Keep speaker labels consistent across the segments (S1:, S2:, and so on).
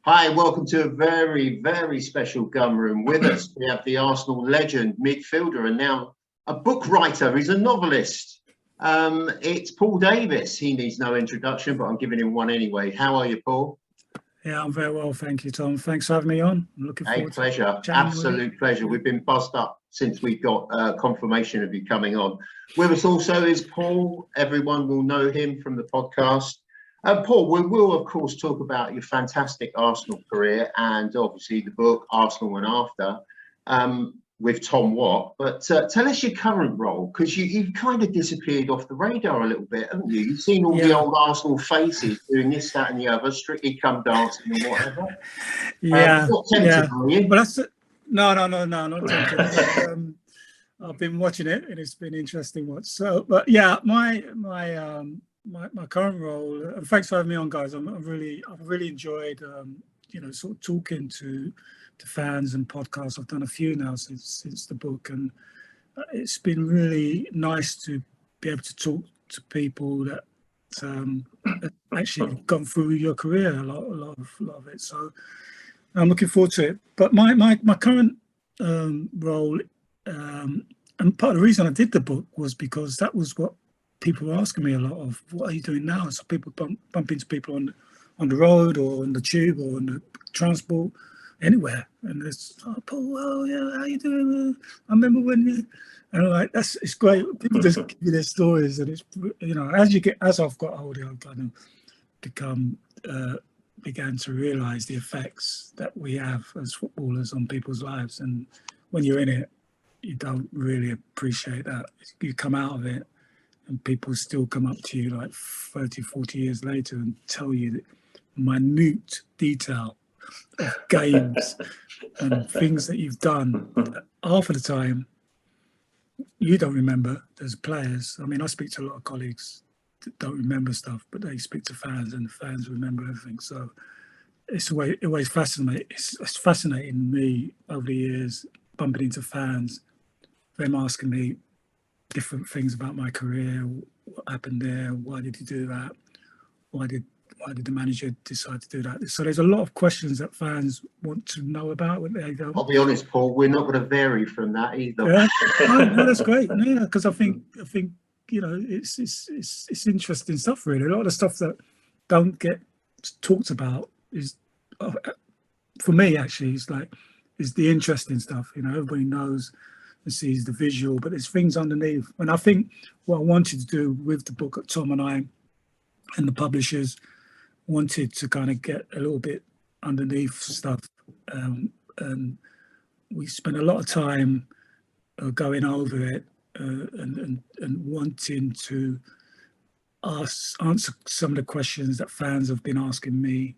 S1: Hi, welcome to a very, very special gun room. With us, we have the Arsenal legend, midfielder, and now a book writer. He's a novelist. It's Paul Davis. He needs no introduction, but I'm giving him one anyway. How are you, Paul?
S2: Yeah, I'm very well, thank you, Tom. Thanks for having me on. I'm looking forward
S1: to it. Pleasure, absolute pleasure. We've been buzzed up since we got confirmation of you coming on. With us also is Paul. Everyone will know him from the podcast. Paul, we will, of course, talk about your fantastic Arsenal career and obviously the book, Arsenal and After, with Tom Watt. But tell us your current role, because you've kind of disappeared off the radar a little bit, haven't you? You've seen all the old Arsenal faces doing this, that and the other, Strictly Come Dancing and whatever. Not tempted, are you?
S2: But that's no, not tempted. I've been watching it and it's been interesting watch. So, but yeah, my current role, and thanks for having me on, guys. I've really enjoyed sort of talking to fans and podcasts. I've done a few now since the book, and it's been really nice to be able to talk to people that actually gone through your career, a lot of it. So I'm looking forward to it. But my current role, and part of the reason I did the book was because that was what people were asking me a lot of. What are you doing now? So people bump into people on the road or on the tube or on the transport, anywhere, and it's Paul, well, yeah, how you doing? I remember when you, and I'm like, it's great. People just give you their stories, and it's, as I've got older, I've kind of began to realise the effects that we have as footballers on people's lives, and when you're in it, you don't really appreciate that. You come out of it, and people still come up to you like 30, 40 years later and tell you that minute detail of games and things that you've done. Half of the time, you don't remember as players. I mean, I speak to a lot of colleagues that don't remember stuff, but they speak to fans, and the fans remember everything. So it's always fascinating. It's fascinating me over the years, bumping into fans, them asking me different things about my career, what happened there, why did you do that, why did the manager decide to do that? So there's a lot of questions that fans want to know about when they don't.
S1: I'll be honest, Paul, we're not going to vary from that either.
S2: Yeah, no, that's great. Yeah, because I think it's interesting stuff, really. A lot of the stuff that don't get talked about is, for me, actually, is the interesting stuff. Everybody knows and sees the visual, but there's things underneath. And I think what I wanted to do with the book, Tom and I and the publishers wanted to kind of get a little bit underneath stuff, and we spent a lot of time going over it and wanting to answer some of the questions that fans have been asking me,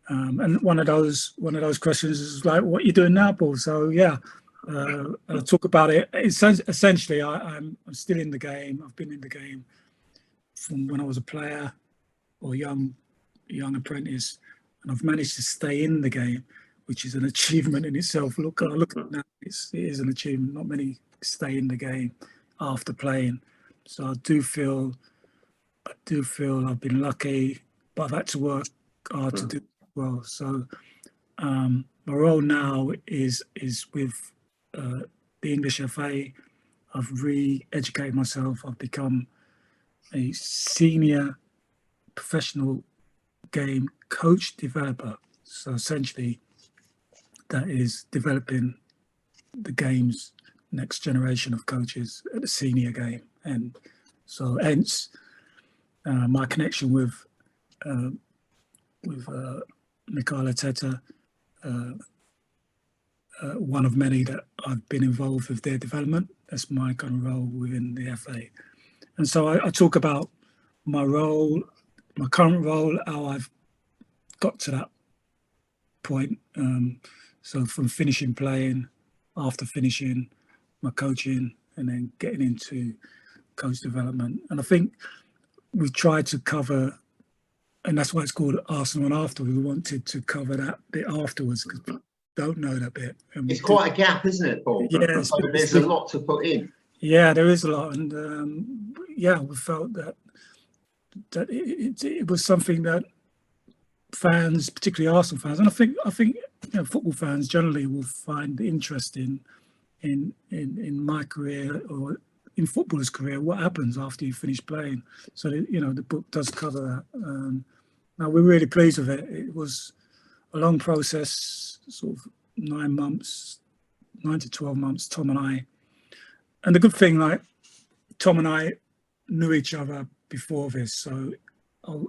S2: and one of those questions is like, what are you doing now, Paul? So yeah, I'll talk about it. Essentially, I'm still in the game. I've been in the game from when I was a player or young apprentice, and I've managed to stay in the game, which is an achievement in itself. Look at it now, it is an achievement. Not many stay in the game after playing. So I do feel I've been lucky, but I've had to work hard to do it well. So my role now is with the English FA. I've re-educated myself. I've become a senior professional game coach developer. So essentially, that is developing the game's next generation of coaches at the senior game. And so hence my connection with Mikel Arteta, one of many that I've been involved with their development. That's my kind of role within the FA. And so I talk about my role, my current role, how I've got to that point. So from finishing playing, after finishing my coaching, and then getting into coach development. And I think we tried to cover, and that's why it's called Arsenal and After. We wanted to cover that bit afterwards, because people don't know that bit. And
S1: it's quite a gap, isn't it, Paul?
S2: Yeah,
S1: there's a lot to put in.
S2: Yeah, there is a lot. And we felt that it was something that fans, particularly Arsenal fans, and I think football fans generally will find interest in my career or in footballers' career, what happens after you finish playing. So the book does cover that. Now we're really pleased with it. It was a long process, sort of 9 to 12 months. Tom and I, and the good thing, like Tom and I knew each other before this, so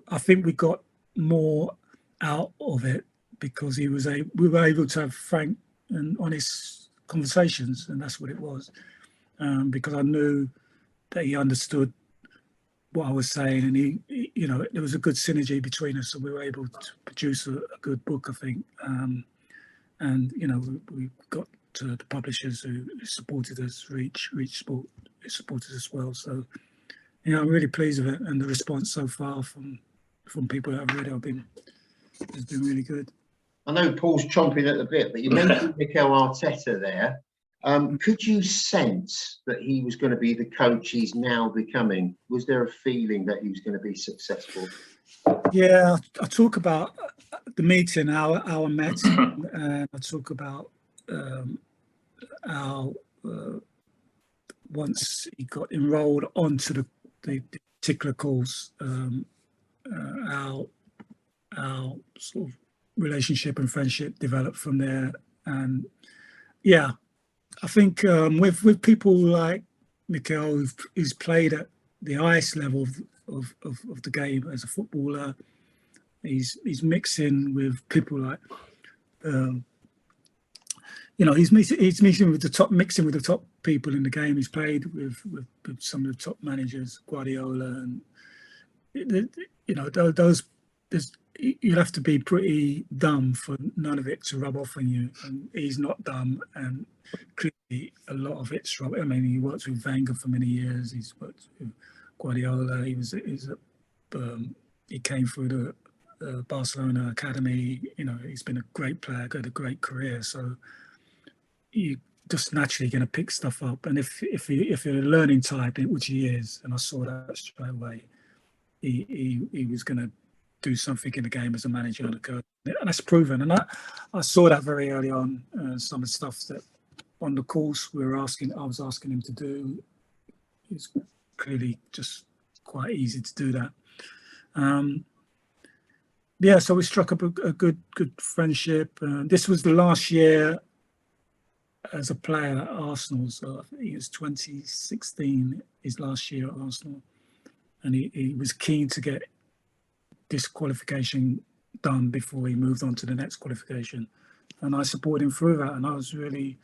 S2: I think we got more out of it because we were able to have frank and honest conversations, and that's what it was. Because I knew that he understood what I was saying, and he there was a good synergy between us, so we were able to produce a good book, I think. And we got to the publishers who supported us, Reach Sport, supported us as well. So I'm really pleased with it, and the response so far from people that have read it has been really good.
S1: I know Paul's chomping at the bit, but you mentioned Mikel Arteta there. Could you sense that he was going to be the coach he's now becoming? Was there a feeling that he was going to be successful?
S2: Yeah, I talk about the meeting, our met, and I talk about how once he got enrolled onto the particular course, our sort of relationship and friendship developed from there. And yeah, I think with people like Mikel, who's played at the highest level of the game as a footballer, he's mixing with people like he's mixing with the top people in the game. He's played with some of the top managers, Guardiola, and those. You'd have to be pretty dumb for none of it to rub off on you, and he's not dumb, and clearly a lot of it's rub. I mean, he worked with Wenger for many years. He's worked with Guardiola. He came through the Barcelona academy. He's been a great player, got a great career. So you just naturally going to pick stuff up. And if you're a learning type, which he is, and I saw that straight away, he was going to do something in the game as a manager and a coach, and that's proven. And I saw that very early on. Some of the stuff that on the course I was asking him to do, it's clearly just quite easy to do that. So we struck up a good friendship. This was the last year as a player at Arsenal, so I think it was 2016, his last year at Arsenal, and he was keen to get this qualification done before he moved on to the next qualification, and I supported him through that. And I was really,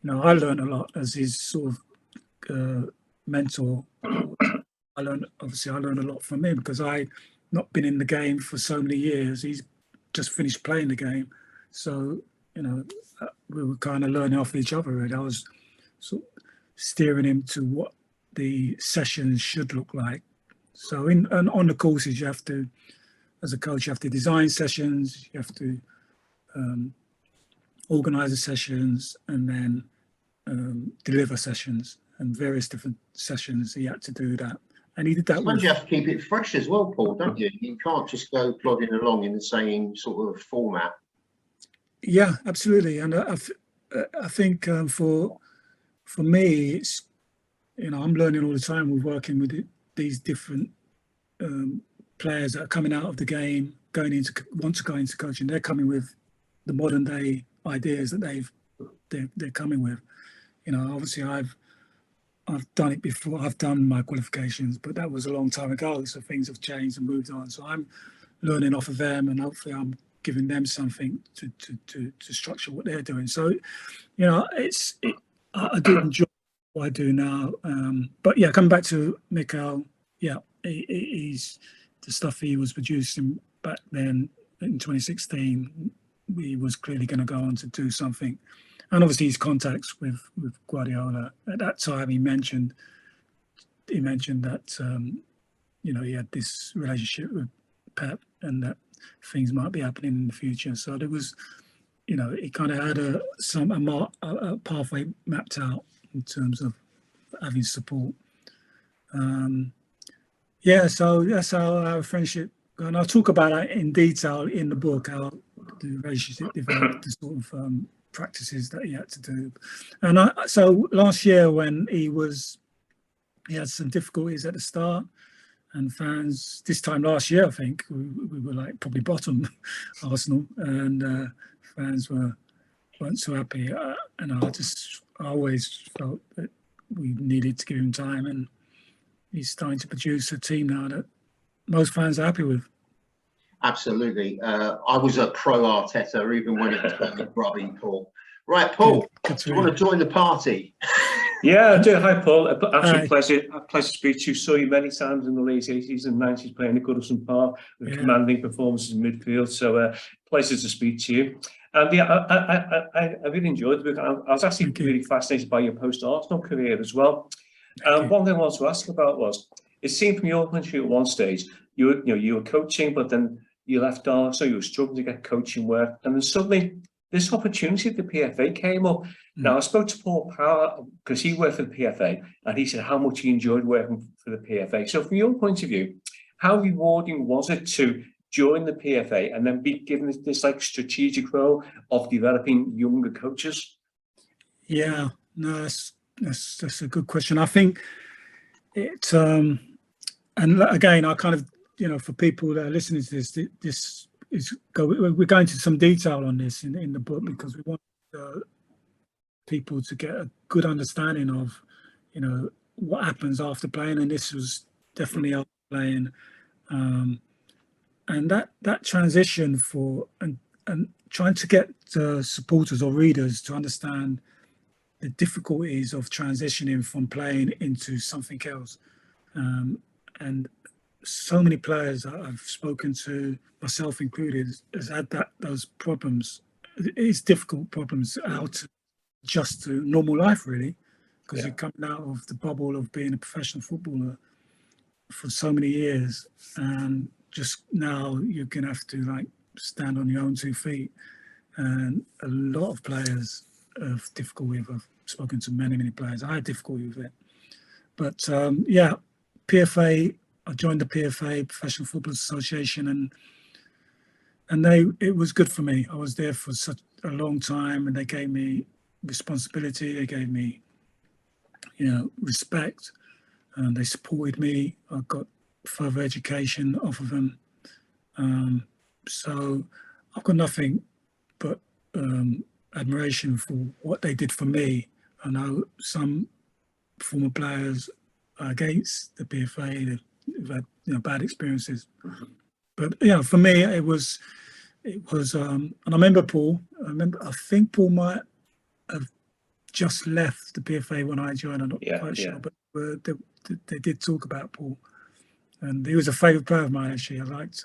S2: I learned a lot as his sort of mentor. I learned a lot from him because I not been in the game for so many years. He's just finished playing the game, so we were kind of learning off each other. Really, I was sort of steering him to what the sessions should look like. So and on the courses, you have to, as a coach, you have to design sessions, you have to organise the sessions, and then deliver sessions, and various different sessions. He had to do that, and he did that.
S1: Sometimes you have to keep it fresh as well, Paul, don't you? You can't just go plodding along in the same sort of format.
S2: Yeah, absolutely. And I think for me, it's I'm learning all the time. We're working with these different players that are coming out of the game, want to go into coaching. They're coming with the modern day ideas that they're coming with. Obviously I've done it before. I've done my qualifications, but that was a long time ago. So things have changed and moved on. So I'm learning off of them, and hopefully I'm giving them something to structure what they're doing. So, I do enjoy what I do now. But yeah, coming back to Mikel, he's the stuff he was producing back then in 2016. He was clearly going to go on to do something, and obviously his contacts with Guardiola at that time. He mentioned that he had this relationship with Pep, and that things might be happening in the future. So there was, he kind of had a pathway mapped out in terms of having support. So that's how our friendship And I'll talk about that in detail in the book, how the relationship developed, the sort of practices that he had to do. And so last year when he had some difficulties at the start, and fans this time last year, I think we were like probably bottom Arsenal, and fans weren't so happy. And I always felt that we needed to give him time, and he's starting to produce a team now that most fans are happy with.
S1: Absolutely. I was a pro Arteta, even when it was going grubby, Paul. Right, Paul, do you want to join the party?
S3: Yeah, I do. Hi, Paul. Absolute pleasure. A pleasure to speak to you. Saw you many times in the late 80s and 90s playing at Goodison Park with commanding performances in midfield. So, pleasure to speak to you. And yeah, I really enjoyed the book. I was actually really fascinated by your post-Arsenal career as well. One thing I wanted to ask about was, it seemed from your point of view at one stage, you were coaching, but then you left Arsenal, you were struggling to get coaching work, and then suddenly this opportunity at the PFA came up. Now, I spoke to Paul Power because he worked for the PFA, and he said how much he enjoyed working for the PFA. So from your point of view, how rewarding was it to join the PFA and then be given this like strategic role of developing younger coaches? Yeah,
S2: no, that's a good question. I think it, and again, I kind of, for people that are listening to this we're going into some detail on this in the book, because we want people to get a good understanding of, what happens after playing, and this was definitely after playing, and that transition and trying to get supporters or readers to understand the difficulties of transitioning from playing into something else, and so many players that I've spoken to, myself included, has had those problems. It's difficult problems how to adjust to normal life, really, because you're coming out of the bubble of being a professional footballer for so many years, and just now you're gonna have to like stand on your own 2 feet. And a lot of players have difficulty with. I've spoken to many players. I had difficulty with it, but PFA. I joined the PFA, Professional Football Association, and it was good for me. I was there for such a long time, and they gave me responsibility. They gave me, respect, and they supported me. I got further education off of them. So I've got nothing but admiration for what they did for me. I know some former players are against the PFA. They've had, bad experiences, but for me it was, and I remember Paul. I think Paul might have just left the PFA when I joined. I'm not quite sure, but they did talk about Paul, and he was a favourite player of mine. Actually, I liked.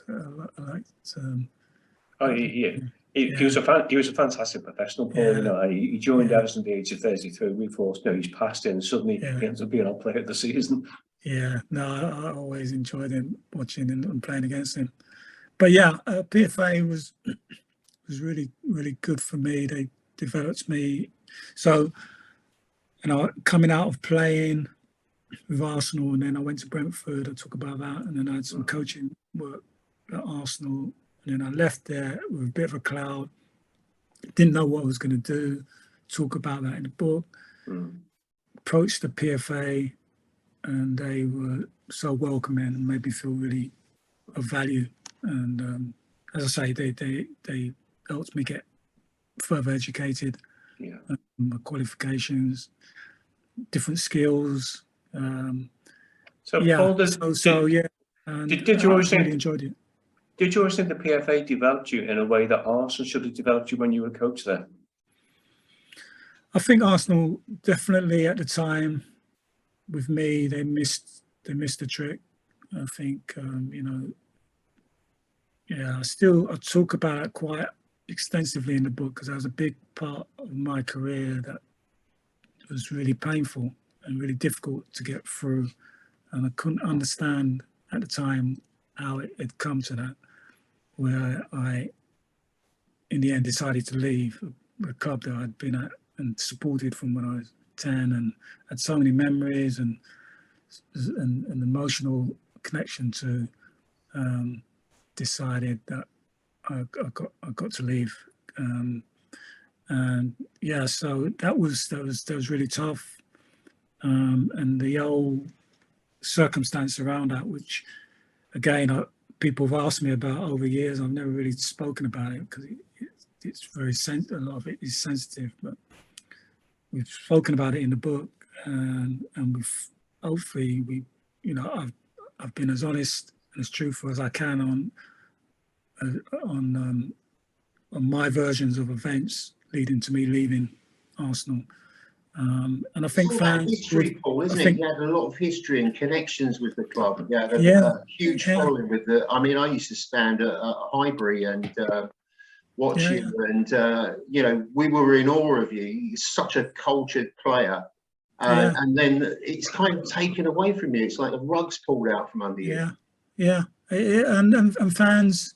S3: He was a fantastic professional, Paul. He joined Everton at the age of 33. We thought, he's passed in, and suddenly he ends up being our player of the season.
S2: Yeah, no, I always enjoyed him, watching and playing against him. But PFA was really good for me. They developed me. So, coming out of playing with Arsenal, and then I went to Brentford. I talk about that, and then I had some coaching work at Arsenal, and then I left there with a bit of a cloud. Didn't know what I was going to do. Talk about that in the book. Approached the PFA, and they were so welcoming and made me feel really of value. And as I say, they helped me get further educated, my qualifications, different skills.
S3: Paul,
S2: did you always really enjoyed it?
S3: Did you always think the PFA developed you in a way that Arsenal should have developed you when you were coach there?
S2: I think Arsenal definitely at the time, with me, they missed the trick. I think I talk about it quite extensively in the book, because that was a big part of my career that was really painful and really difficult to get through, and I couldn't understand at the time how it had come to that, where I in the end decided to leave the club that I'd been at and supported from when I was 10, and had so many memories and an emotional connection to decided that I got to leave. And yeah, so that was really tough. And the whole circumstance around that, which again, people have asked me about over years. I've never really spoken about it because it's very a lot of it is sensitive, but we've spoken about it in the book, and we've hopefully I've been as honest and as truthful as I can on my versions of events leading to me leaving Arsenal. And I think fans
S1: history, Paul, isn't it? You had a lot of history and connections with the club. You had a huge following with the. I mean, I used to stand at Highbury and watch you, and you know, we were in awe of you. You're such a cultured player, and then it's kind of taken away from you. It's like the rug's pulled out from under you. And fans,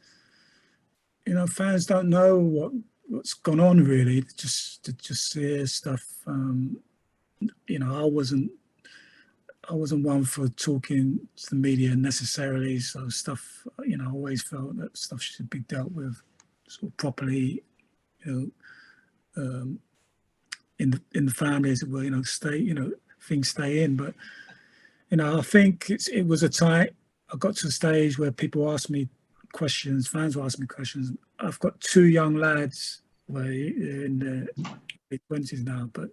S1: you know, fans don't know what's gone on really. Just hear stuff. You know, I wasn't one for talking to the media necessarily. So stuff, you know, I always felt that stuff should be dealt with sort of properly, you know, in the family, as it were. You know, things stay in. But you know, I think it was a time. I got to a stage where people asked me questions, fans were asking me questions. I've got two young lads, in their mid-20s now, but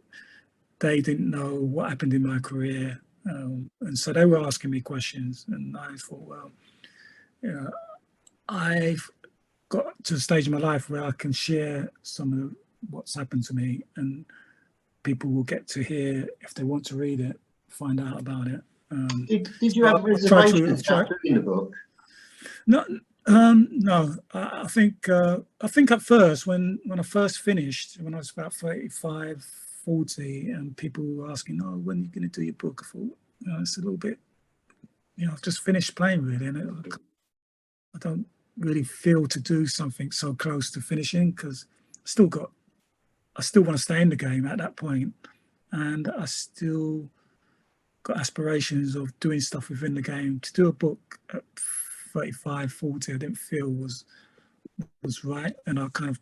S1: they didn't know what happened in my career, and so they were asking me questions, and I thought, well, you know, I've got to a stage in my life where I can share some of what's happened to me, and people will get to hear, if they want to read it, find out about it. Did you have reservations about doing the book?
S2: No. I think at first, when I first finished, when I was about 35, 40, and people were asking, "Oh, when are you going to do your book?" I thought, you know, it's a little bit, you know, I've just finished playing really, and I don't really feel to do something so close to finishing, because I still want to stay in the game at that point, and I still got aspirations of doing stuff within the game. To do a book at 35, 40, I didn't feel was right, and I kind of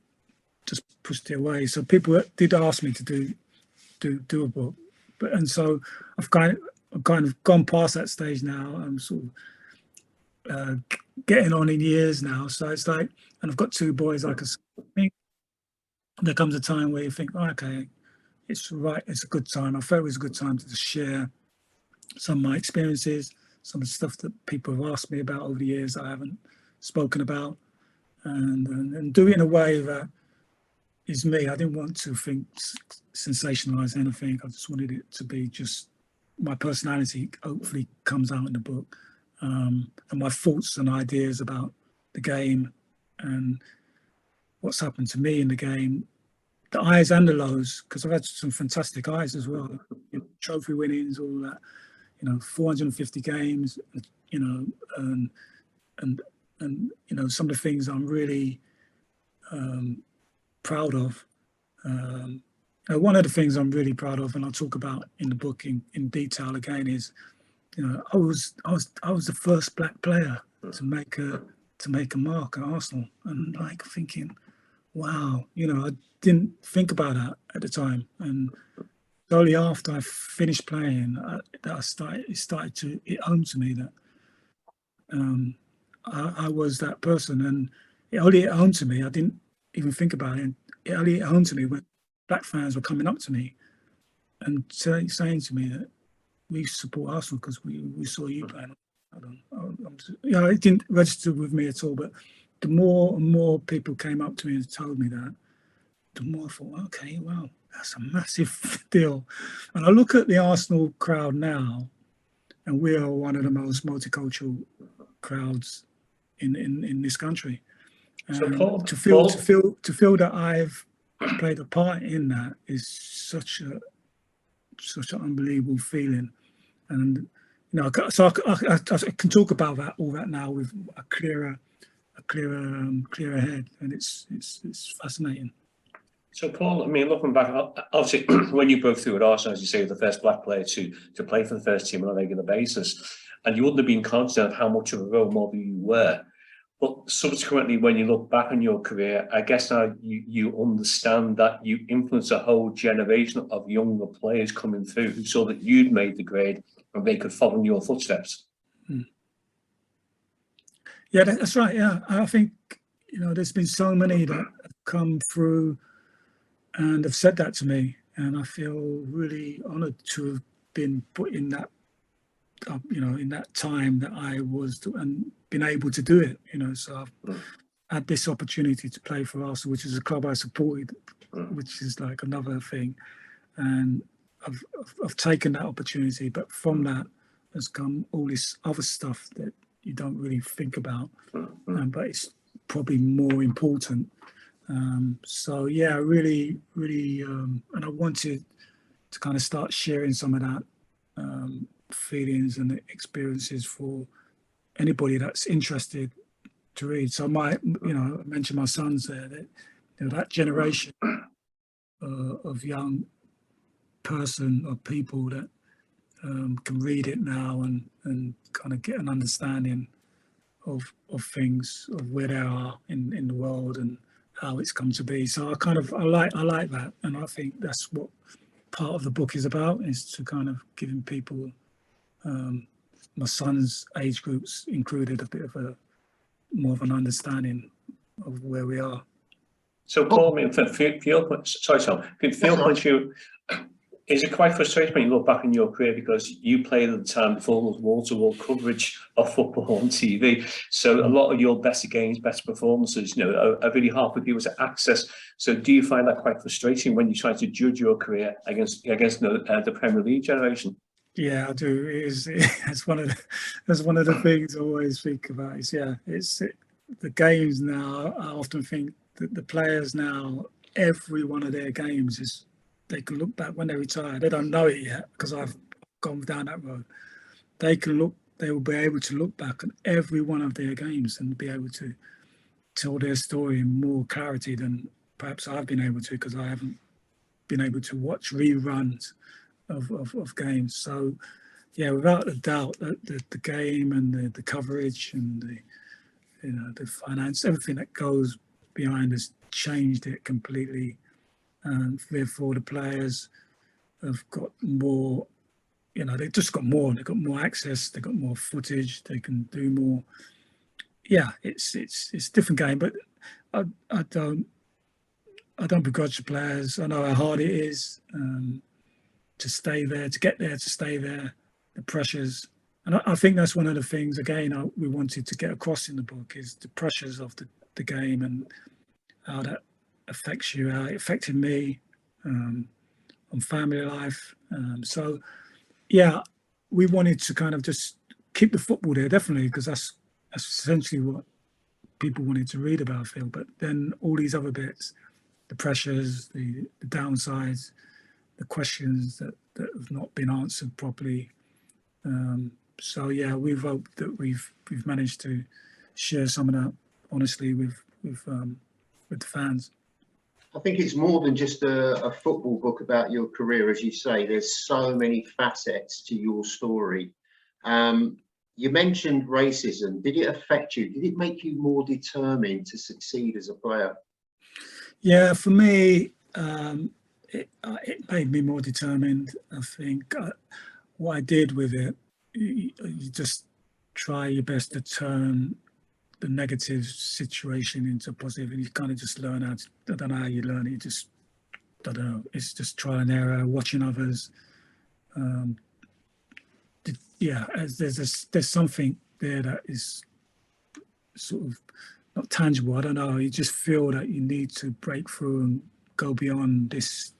S2: just pushed it away. So people did ask me to do a book, and so I've kind of gone past that stage now. I'm sort of getting on in years now, so it's like, and I've got two boys. Like, I think there comes a time where you think, oh, okay, it's right, it's a good time. I felt it was a good time to just share some of my experiences, some of the stuff that people have asked me about over the years that I haven't spoken about, and do it in a way that is me. I didn't want to sensationalize anything. I just wanted it to be just my personality. Hopefully comes out in the book, and my thoughts and ideas about the game and what's happened to me in the game, the highs and the lows, because I've had some fantastic highs as well, you know, trophy winnings, all that. You know, 450 games, you know, and you know, some of the things I'm really proud of. One of the things I'm really proud of, and I'll talk about in the book in detail again, is, you know, I was the first black player to make a mark at Arsenal, and like thinking, wow, you know, I didn't think about that at the time, and only after I finished playing that it started to hit home to me that I was that person, and it only hit home to me. I didn't even think about it. It only hit home to me when black fans were coming up to me and saying to me that we support Arsenal because we saw you playing. You know, it didn't register with me at all. But the more and more people came up to me and told me that, the more I thought, okay, wow, that's a massive deal. And I look at the Arsenal crowd now, and we are one of the most multicultural crowds in this country.
S3: So Paul,
S2: to feel that I've played a part in that is such an unbelievable feeling. And you know, so I can talk about all that now with a clearer head, and it's fascinating.
S3: So Paul, I mean, looking back, obviously when you broke through at Arsenal, as you say, the first black player to play for the first team on a regular basis, and you wouldn't have been conscious of how much of a role model you were. But subsequently, when you look back on your career, I guess now you understand that you influenced a whole generation of younger players coming through who saw that you'd made the grade and they could follow in your footsteps.
S2: Yeah, that's right. Yeah, I think, there's been so many that have come through and have said that to me, and I feel really honoured to have been put in that, in that time that I was and been able to do it. So I've had this opportunity to play for Arsenal, which is a club I supported, which is like another thing, and I've taken that opportunity. But from that has come all this other stuff that you don't really think about, but it's probably more important. So yeah, really, and I wanted to kind of start sharing some of that feelings and experiences for anybody that's interested to read. So I mentioned my sons there, that that generation of young person or people that can read it now and kind of get an understanding of things, of where they are in the world and how it's come to be. So I like that, and I think that's what part of the book is about, is to kind of giving people, my son's age groups included, a bit of more of an understanding of where we are.
S3: So Paul, sorry Tom, is it quite frustrating when you look back in your career, because you played at the time before the wall-to-wall coverage of football on TV, so a lot of your better games, better performances, are really hard for people to access. So do you find that quite frustrating when you try to judge your career against the Premier League generation?
S2: Yeah, I do. It's one of the things I always think about. It's the games now. I often think that the players now, every one of their games is, they can look back when they retire. They don't know it yet because I've gone down that road. They will be able to look back on every one of their games and be able to tell their story in more clarity than perhaps I've been able to, because I haven't been able to watch reruns of games. So yeah, without a doubt, the game and the coverage and the finance, everything that goes behind has changed it completely. And therefore the players have got more, they've just got more. They've got more access. They've got more footage. They can do more. Yeah, it's a different game, but I don't begrudge the players. I know how hard it is to stay there, to get there, to stay there. The pressures, and I think that's one of the things again we wanted to get across in the book, is the pressures of the game and how that affects you, how it affected me on family life. So yeah, we wanted to kind of just keep the football there, definitely, because that's essentially what people wanted to read about, I feel. But then all these other bits, the pressures, the downsides, the questions that have not been answered properly. So yeah, we've hoped that we've managed to share some of that honestly with the fans.
S1: I think it's more than just a football book about your career, as you say. There's so many facets to your story. You mentioned racism. Did it affect you? Did it make you more determined to succeed as a player?
S2: Yeah, for me, it made me more determined. I think what I did with it, you just try your best to turn the negative situation into positive, and you kind of just learn how to, I don't know how you learn it, you just, I don't know, it's just trial and error, watching others. Yeah, there's something there that is sort of not tangible, I don't know, you just feel that you need to break through and go beyond this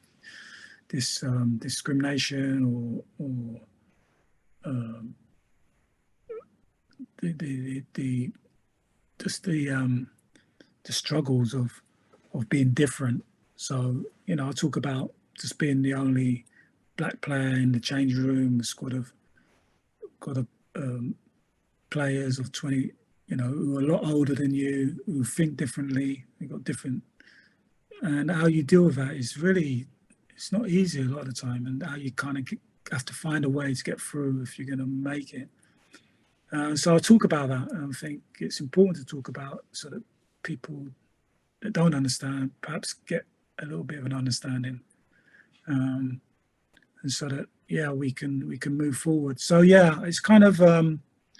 S2: discrimination or the struggles of being different. So I talk about just being the only black player in the changing room, a squad of players of 20, who are a lot older than you, who think differently, they've got different, and how you deal with that is really, it's not easy a lot of the time, and how you kind of have to find a way to get through if you're going to make it. So I talk about that, and I think it's important to talk about so that people that don't understand perhaps get a little bit of an understanding, and so that we can move forward. So it's kind of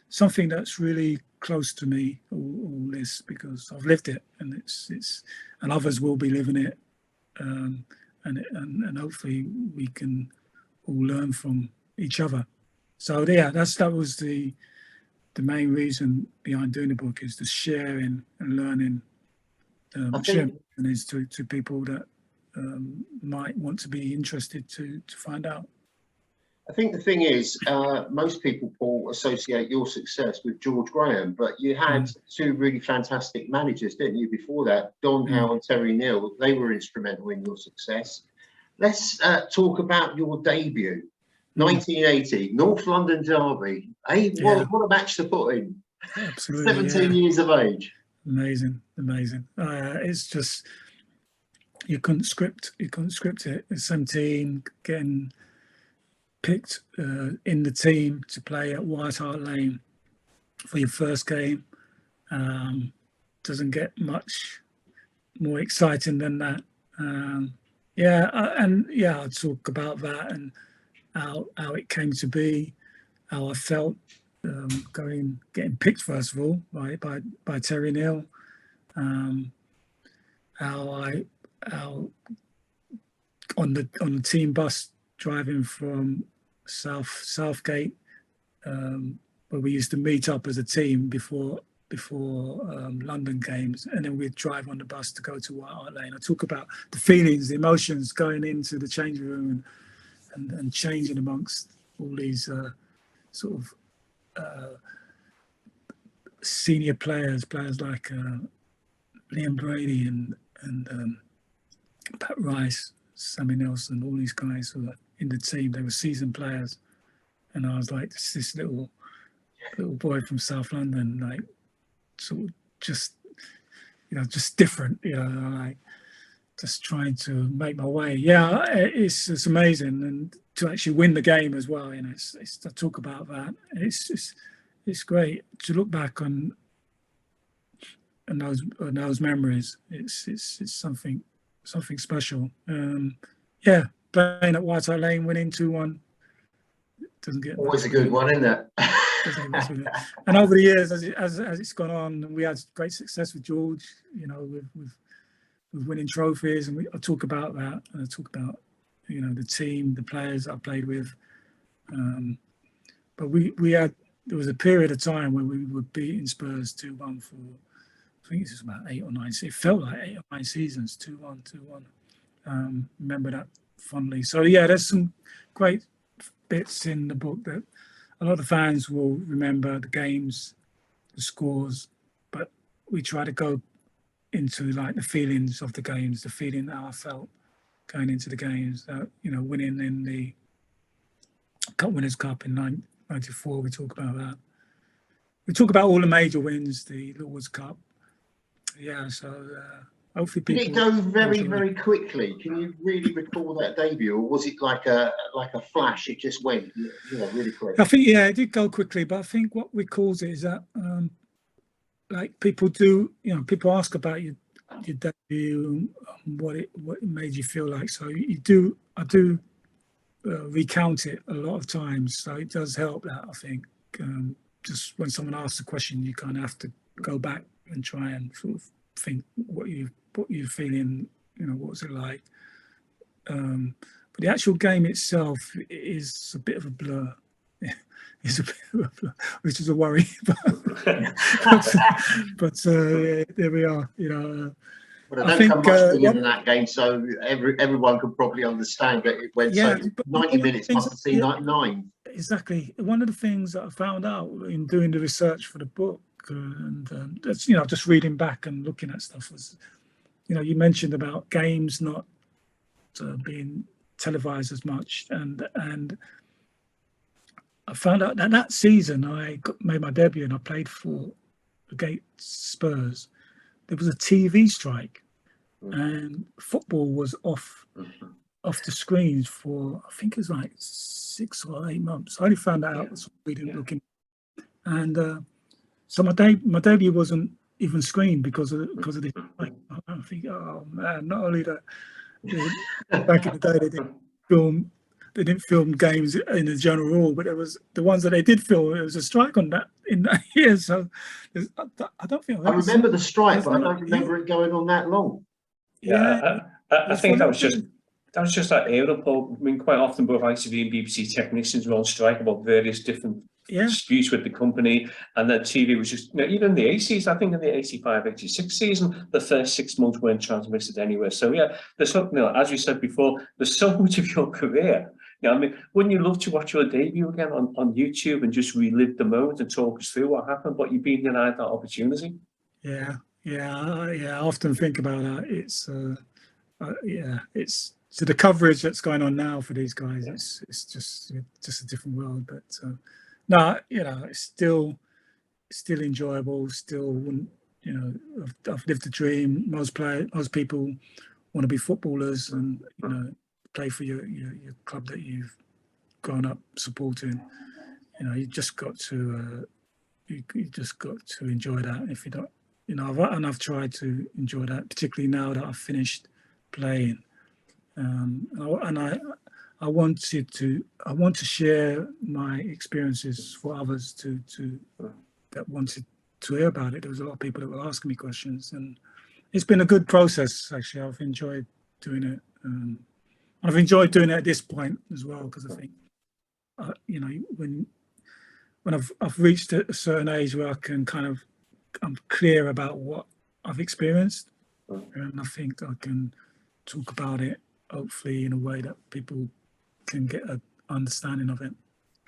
S2: something that's really close to me, all this, because I've lived it, and it's and others will be living it, and hopefully we can all learn from each other. So that was the main reason behind doing the book, is the sharing and learning. Sharing is to people that might want to be interested to find out.
S1: I think the thing is, most people, Paul, associate your success with George Graham, but you had two really fantastic managers, didn't you, before that? Don Howe and Terry Neal. They were instrumental in your success. Let's talk about your debut, 1980, North London Derby. Hey, what a match to put in.
S2: Absolutely.
S1: 17 years of age.
S2: Amazing. It's just, you couldn't script it. At 17, getting picked in the team to play at White Hart Lane for your first game doesn't get much more exciting than that. I'll talk about that and how it came to be, how I felt getting picked first of all by Terry Neal, how on the team bus driving from Southgate, where we used to meet up as a team before London games, and then we'd drive on the bus to go to White Hart Lane. I talk about the feelings, the emotions going into the changing room and changing amongst all these sort of senior players like Liam Brady and Pat Rice, Sammy Nelson, all these guys who were in the team. They were seasoned players, and I was like this little boy from South London, like sort of just different, like just trying to make my way. It's amazing, and to actually win the game as well. It's I talk about that. It's great to look back on those memories. It's something special. Playing at White Hart Lane, winning 2-1. Doesn't get
S1: always a good one, isn't it?
S2: And over the years, as it's gone on, we had great success with George. With winning trophies, and I talk about that. And I talk about the team, the players I played with. But there was a period of time where we were beating Spurs 2-1 for, I think it was about 8 or 9. It felt like 8 or 9 seasons, 2-1. Remember that fondly. So there's some great bits in the book that a lot of fans will remember, the games, the scores, but we try to go into like the feelings of the games, the feeling that I felt going into the games, winning in the Winners' Cup in 94. We talk about that. We talk about all the major wins, the Lord's Cup. Hopefully people.
S1: Did it go very, very quickly? Can you really recall that debut, or was it like a flash? It just went, really quick.
S2: I think it did go quickly, but I think what we cause it is that, like people do, people ask about your debut, what it made you feel like. So I do recount it a lot of times. So it does help that, I think. Just when someone asks a question, you kind of have to go back and try and sort of think what you're feeling, what was it like. But the actual game itself is a bit of a blur. It's a bit of a blur, which is a worry. But there we are.
S1: But I don't come much bigger than that game, so everyone could probably understand that it went. 90 minutes must have seemed like 9.
S2: Exactly. One of the things that I found out in doing the research for the book, and that's just reading back and looking at stuff, was you mentioned about games not being televised as much, and I found out that season I made my debut and I played for against Spurs. There was a TV strike, and football was off the screens for, I think it was like 6 or 8 months. I only found out reading, looking. and so my debut wasn't even screened because of this. I think, oh man, not only that, back in the day they didn't film games in the general rule, but it was the ones that they did film. It was a strike on that in that year. So I don't think
S1: I remember the strike, but I don't remember it going on that long.
S3: Yeah, I think that was just that era, Paul. I mean, quite often both ITV and BBC technicians were on strike about various different disputes with the company, and then TV was just, even in the 80s, I think in the 85-86 season, the first 6 months weren't transmitted anywhere. So yeah, there's something, as we said before, there's so much of your career. I mean, wouldn't you love to watch your debut again on YouTube and just relive the moment and talk us through what happened, but you've been denied that opportunity?
S2: Yeah, I often think about that. It's it's so the coverage that's going on now for these guys. It's just a different world. But no, it's still enjoyable. Still, I've lived the dream. Most people want to be footballers and play for your club that you've grown up supporting. You just got to enjoy that. If you don't, and I've tried to enjoy that, particularly now that I've finished playing. And I want to share my experiences for others that wanted to hear about it. There was a lot of people that were asking me questions, and it's been a good process. Actually, I've enjoyed doing it. I've enjoyed doing it at this point as well, because I think when I've reached a certain age where I can I'm clear about what I've experienced, and I think I can talk about it hopefully in a way that people can get an understanding of it.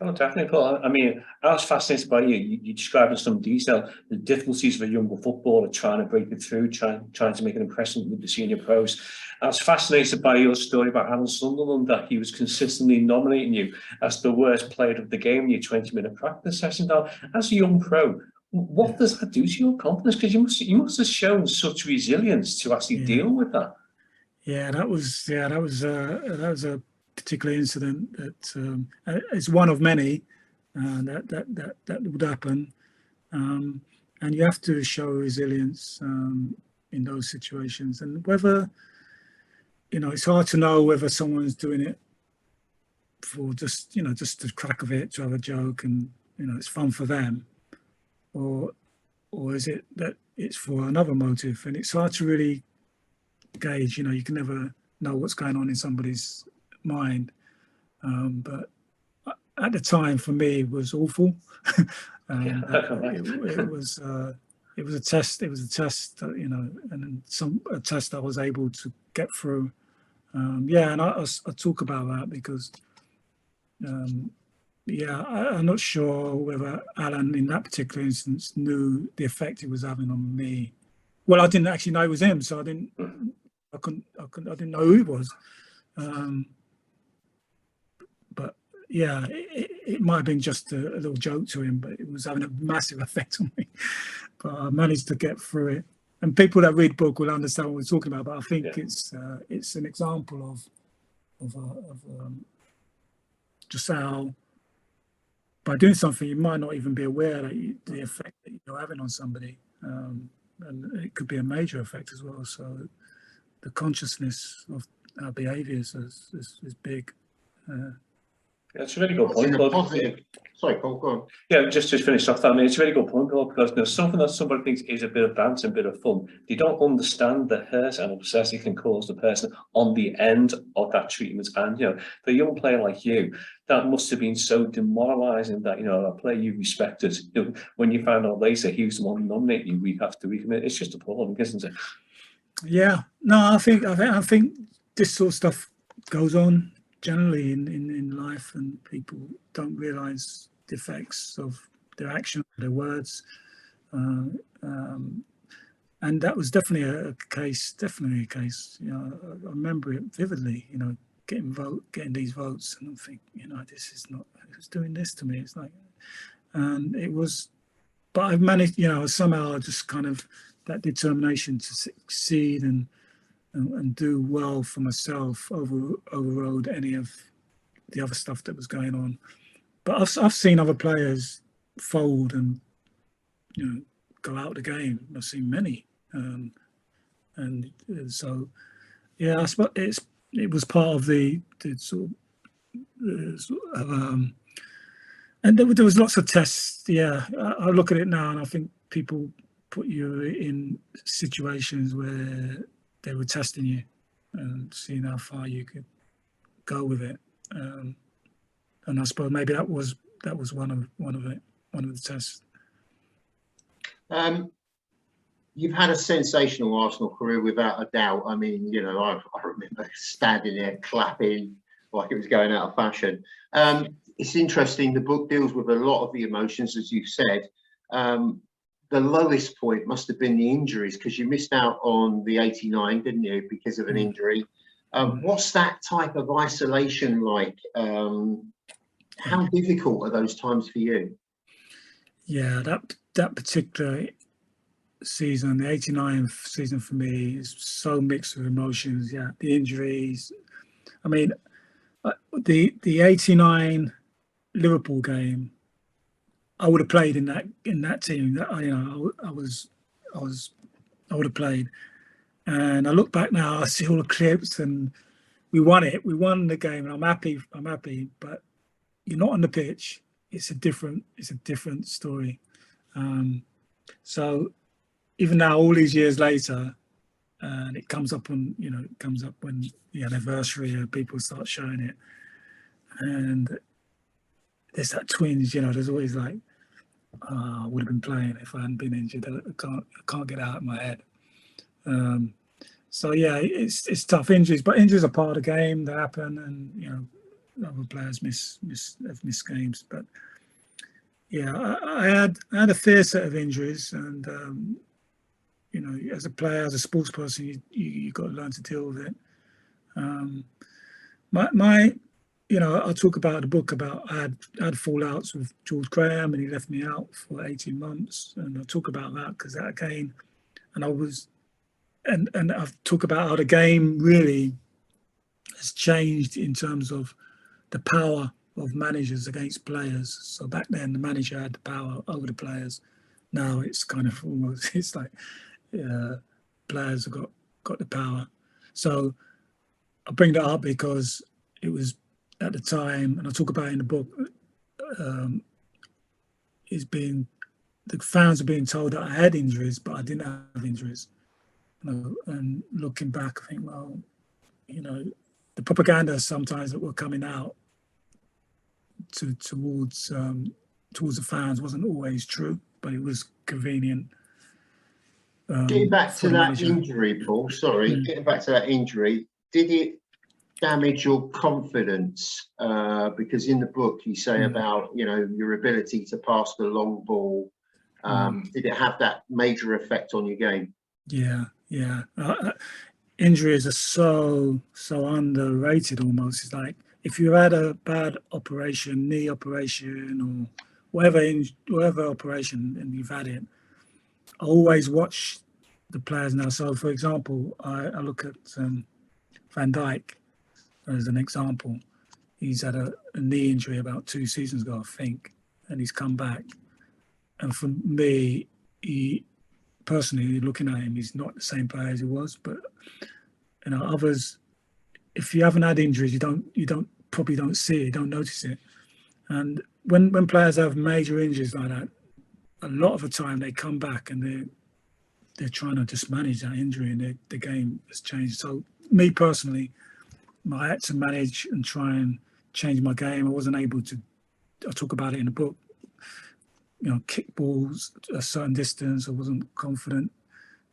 S3: Oh, definitely, Paul. I mean, I was fascinated by you described in some detail the difficulties of a younger footballer trying to break it through, trying to make an impression with the senior pros. I was fascinated by your story about Alan Sunderland, that he was consistently nominating you as the worst player of the game in your 20-minute practice session. Now, as a young pro, what does that do to your confidence? Because you must have shown such resilience to actually deal with that.
S2: Yeah, that was a particular incident that it's one of many that would happen, and you have to show resilience in those situations. And whether it's hard to know whether someone's doing it for just the crack of it, to have a joke and it's fun for them, or is it that it's for another motive. And it's hard to really gauge. You can never know what's going on in somebody's mind, but at the time for me it was awful. It was a test. It was a test, and a test I was able to get through. And I talk about that because I'm not sure whether Alan in that particular instance knew the effect it was having on me. Well, I didn't actually know it was him, so I didn't know who it was. But yeah, it might have been just a little joke to him, but it was having a massive effect on me. But I managed to get through it. And people that read the book will understand what we're talking about. But I think it's an example of just how by doing something you might not even be aware that the effect that you're having on somebody, and it could be a major effect as well. So the consciousness of our behaviours is big.
S3: That's a really good point, Paul.
S1: Sorry, Paul, go on.
S3: Yeah, just to finish off that, I mean, it's a really good point, Paul, because something that somebody thinks is a bit of banter, a bit of fun, they don't understand the hurt and upset it can cause the person on the end of that treatment. And, for a young player like you, that must have been so demoralising that, a player you respected, when you found out later he was the one nominating you week after week. I mean, it's just appalling, isn't it?
S2: Yeah, no, I think this sort of stuff goes on generally in life, and people don't realise the effects of their actions, their words, and that was definitely a case. I remember it vividly. Getting these votes, and I think, this is not who's doing this to me. It's like, and it was, but I've managed, somehow just kind of that determination to succeed and do well for myself overrode any of the other stuff that was going on. But I've seen other players fold and go out the game. I've seen many, and so yeah, I suppose it was part of the sort of and there was lots of tests. Yeah, I look at it now and I think people put you in situations where they were testing you and seeing how far you could go with it. And I suppose maybe that was one of the tests.
S1: You've had a sensational Arsenal career without a doubt. I mean, I remember standing there clapping like it was going out of fashion. It's interesting. The book deals with a lot of the emotions, as you've said. The lowest point must have been the injuries, because you missed out on the 89, didn't you, because of an injury? What's that type of isolation like? How difficult are those times for you?
S2: Yeah, that particular season, the 89 season for me, is so mixed with emotions. Yeah, the injuries. I mean, the 89 Liverpool game, I would have played in that team. That I would have played. And I look back now, I see all the clips, and we won it. We won the game, and I'm happy. But you're not on the pitch. It's a different story. So even now, all these years later, and it comes up when the anniversary, people start showing it, and there's that twinge. There's always like, I would have been playing if I hadn't been injured. I can't get out of my head. So yeah, it's tough. Injuries are part of the game. They happen, and other players have missed games. But yeah, I had a fair set of injuries, and as a player, as a sports person, you got to learn to deal with it. I talk about the book about I had fallouts with George Graham, and he left me out for 18 months, and I talk about that because that again, and I've talked about how the game really has changed in terms of the power of managers against players. So back then, the manager had the power over the players. Now it's kind of almost, it's like players have got the power. So I bring that up because it was at the time, and I talk about it in the book, the fans are being told that I had injuries, but I didn't have injuries. And looking back, I think, well, the propaganda sometimes that were coming out towards the fans wasn't always true, but it was convenient.
S1: Getting back to that injury, Paul, getting back to that injury, did it damage your confidence? Because in the book you say about, your ability to pass the long ball. Did it have that major effect on your game?
S2: Yeah. Injuries are so underrated almost. It's like if you had a bad operation, knee operation or whatever operation, and you've had it, I always watch the players now. So for example, I look at Van Dijk as an example. He's had a knee injury about 2 seasons ago, I think, and he's come back. And for me, personally, looking at him, he's not the same player as he was. But others, if you haven't had injuries, you probably don't see it, you don't notice it. And when players have major injuries like that, a lot of the time they come back and they're trying to just manage that injury, and the game has changed. So me personally, I had to manage and try and change my game. I wasn't able to. I talk about it in the book. Kick balls a certain distance. I wasn't confident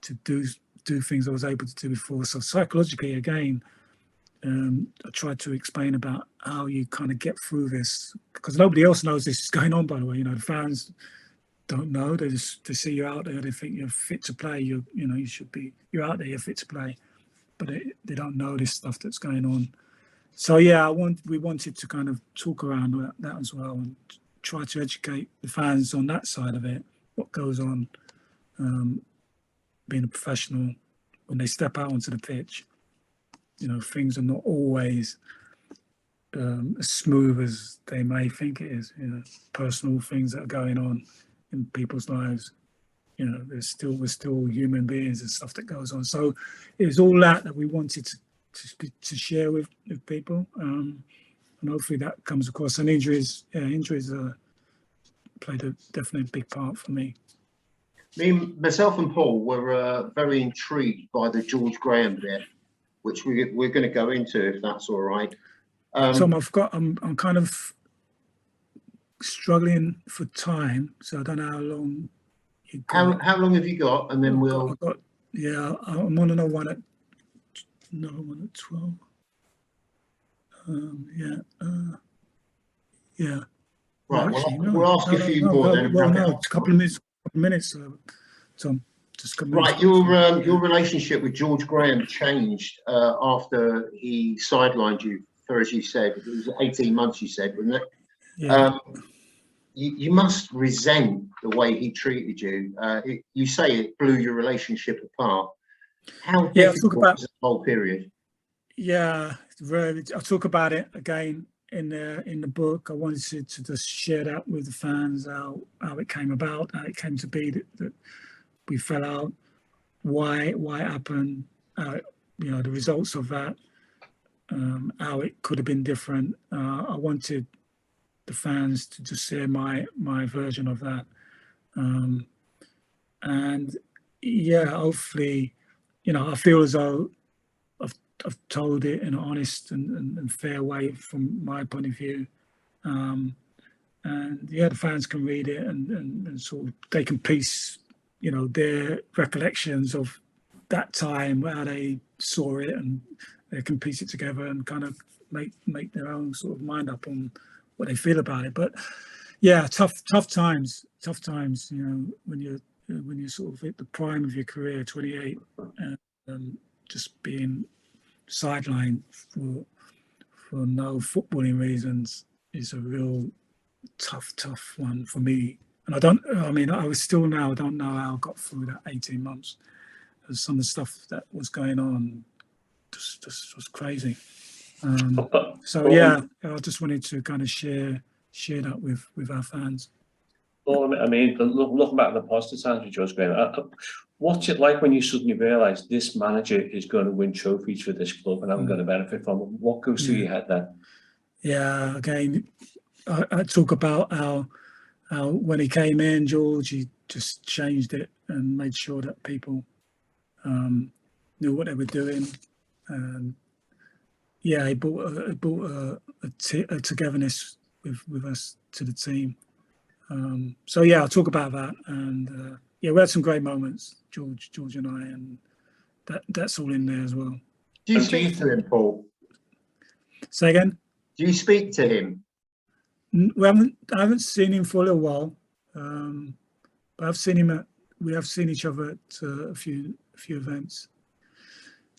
S2: to do things I was able to do before. So psychologically, again, I tried to explain about how you kind of get through this, because nobody else knows this is going on. By the way, the fans don't know. They see you out there. They think you're fit to play. You should be. You're out there. You're fit to play, but they don't know this stuff that's going on. So yeah, we wanted to kind of talk around that as well, and try to educate the fans on that side of it, what goes on, being a professional when they step out onto the pitch. Things are not always as smooth as they may think it is. You know, personal things that are going on in people's lives. You know, we're still human beings and stuff that goes on. So it was all that we wanted to share with people, and hopefully that comes across. And injuries played a definitely big part for me.
S1: Myself and Paul were very intrigued by the George Graham bit, which we're going to go into, if that's all right.
S2: Tom, I'm kind of struggling for time, so I don't know how long.
S1: How long have you got? And then we'll.
S2: I'm on another one at 12. Yeah.
S1: Right.
S2: Well, actually,
S1: we'll ask a few more then.
S2: Well, no, a couple of minutes. Tom, just come.
S1: Right. Your relationship with George Graham changed after he sidelined you for, as you said, it was 18 months. You said, wasn't it?
S2: Yeah.
S1: You must resent the way he treated you. You say it blew your relationship apart. How difficult was the whole period?
S2: Yeah, I talk about it again in the book. I wanted to just share that with the fans, how it came about, how it came to be that we fell out, why it happened, the results of that, how it could have been different. I wanted the fans to just hear my version of that, and yeah, hopefully, I feel as though I've told it in an honest and fair way from my point of view, and yeah, the fans can read it and sort of they can piece their recollections of that time, how they saw it, and they can piece it together and kind of make their own sort of mind up on what they feel about it. But yeah, tough times, when you're sort of at the prime of your career, 28, and just being sidelined for no footballing reasons is a real tough one for me. And I don't know how I got through that 18 months. Some of the stuff that was going on just was crazy. So yeah, I just wanted to kind of share that with our fans.
S3: Well, I mean, looking back at the positive times with George Graham, what's it like when you suddenly realise this manager is going to win trophies for this club and I'm going to benefit from it? What goes through your head then?
S2: Yeah, again, I talk about how when he came in, George, he just changed it and made sure that people knew what they were doing. Yeah, he brought a togetherness with us to the team. So yeah, I'll talk about that, and yeah, we had some great moments, George and I, and that's all in there as well.
S1: Do you speak to him, Paul?
S2: Say again?
S1: Do you speak to him?
S2: I haven't seen him for a little while, but I've seen him we have seen each other at a few events.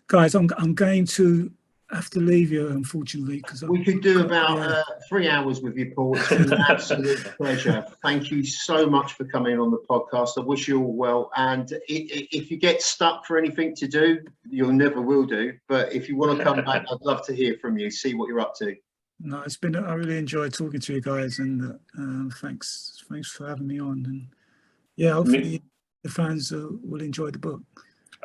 S2: Guys, I'm going to have to leave you, unfortunately, because
S1: we could do about 3 hours with you, Paul. It's been an absolute pleasure. Thank you so much for coming on the podcast. I wish you all well. And if you get stuck for anything to do, you'll never will do. But if you want to come back, I'd love to hear from you, see what you're up to.
S2: No, I really enjoyed talking to you guys, and thanks for having me on. And yeah, hopefully the fans will enjoy the book.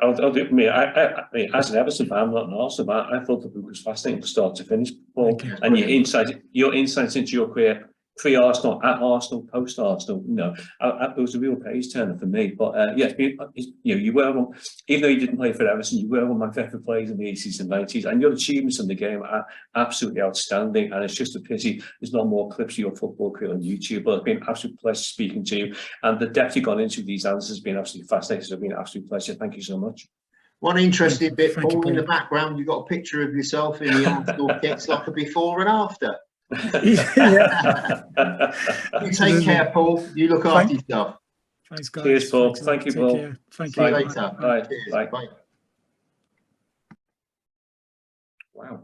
S3: I'll do me. I mean, as an Everton fan, I'm not an Arsenal fan. I thought the book was fascinating from start to finish, Paul. And your insights into your career, pre-Arsenal, at Arsenal, post-Arsenal, it was a real page turner for me. But yes, you were even though you didn't play for Everton, you were one of my favourite players in the 80s and 90s, and your achievements in the game are absolutely outstanding. And it's just a pity there's not more clips of your football career on YouTube. But it's been an absolute pleasure speaking to you, and the depth you've gone into these answers has been absolutely fascinating. It's been an absolute pleasure. Thank you so much.
S1: One interesting bit, Paul, in the background, you've got a picture of yourself in the Arsenal kits, like a before and after.
S2: Yeah.
S1: You take care, Paul. You look after yourself.
S2: Thanks, guys.
S3: Cheers, Paul. Thank you, Paul.
S2: Thank
S1: you.
S2: See
S1: you later.
S3: Bye.
S1: Cheers.
S3: Bye.
S1: Bye.
S3: Wow.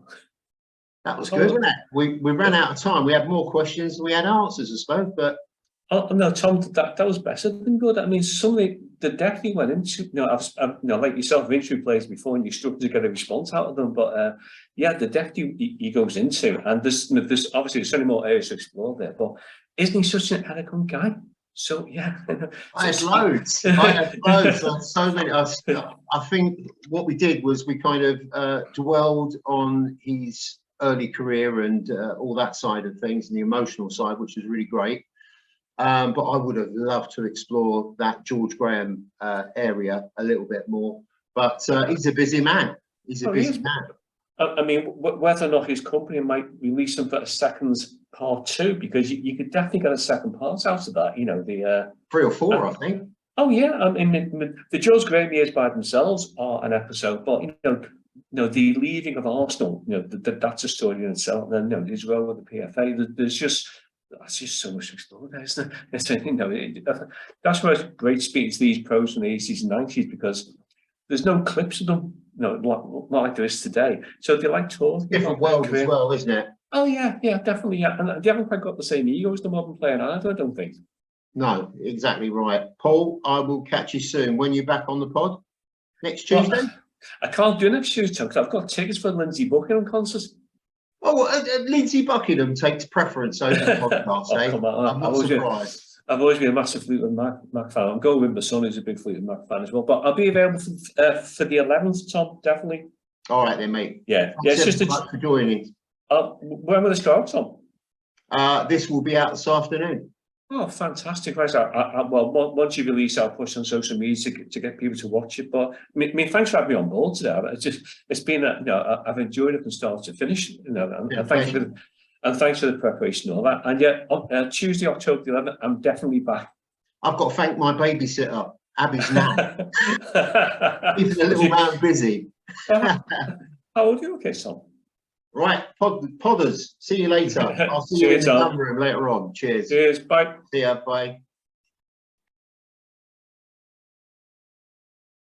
S1: That was good, wasn't it? We ran out of time. We had more questions than we had answers, I suppose, but
S3: Oh no, Tom, that was better than good. I mean, something the depth he went into. Like yourself, interview players before, and you struggle to get a response out of them. But yeah, the depth he goes into, and there's obviously so many more areas to explore there. But isn't he such an elegant guy? So yeah,
S1: I had loads. I had loads. So many. I think what we did was we kind of dwelled on his early career and all that side of things, and the emotional side, which was really great. But I would have loved to explore that George Graham area a little bit more. But he's a busy man. He's a busy man.
S3: I mean, whether or not his company might release him for a second part 2, because you could definitely get a second part out of that. You know, the
S1: 3 or 4, I think.
S3: Oh yeah, I mean, the George Graham years by themselves are an episode, but the leaving of Arsenal, that's a story in itself. And then his role with the PFA, there's just. That's just so much to explore there, isn't it? That's why it's great speaking to these pros from the 80s and 90s, because there's no clips of them, not like there is today. So they like talking.
S1: Different world as well, isn't it?
S3: Oh yeah, definitely. Yeah, and they haven't quite got the same ego as the modern player either, I don't think.
S1: No, exactly right. Paul, I will catch you soon. When you're back on the pod? Next Tuesday?
S3: Well, I can't do next Tuesday because I've got tickets for the Lindsay Buckingham concert.
S1: Oh, Lindsay Buckingham takes preference over the podcast, eh?
S3: Come on,
S1: I'm not surprised.
S3: I've always been a massive Fleetwood Mac fan. I'm going with my son, who's a big Fleetwood Mac fan as well. But I'll be available for the 11th, Tom, definitely.
S1: All right then, mate.
S3: Yeah.
S1: Thanks it's just much for joining.
S3: When will this go out, Tom?
S1: This will be out this afternoon.
S3: Oh, fantastic! Right, well, once you release, I'll push on social media to get people to watch it. But I mean, thanks for having me on board today. It's been I've enjoyed it from start to finish. And thanks for the preparation and all that. And yeah, Tuesday, October the 11th, I'm definitely back.
S1: I've got to thank my babysitter, Abby's nan. Keeping the little man busy.
S3: How old are you? Okay, Tom.
S1: Right, podders. See you later. I'll see you in the number room later on. Cheers.
S3: Cheers. Bye.
S1: See ya. Bye.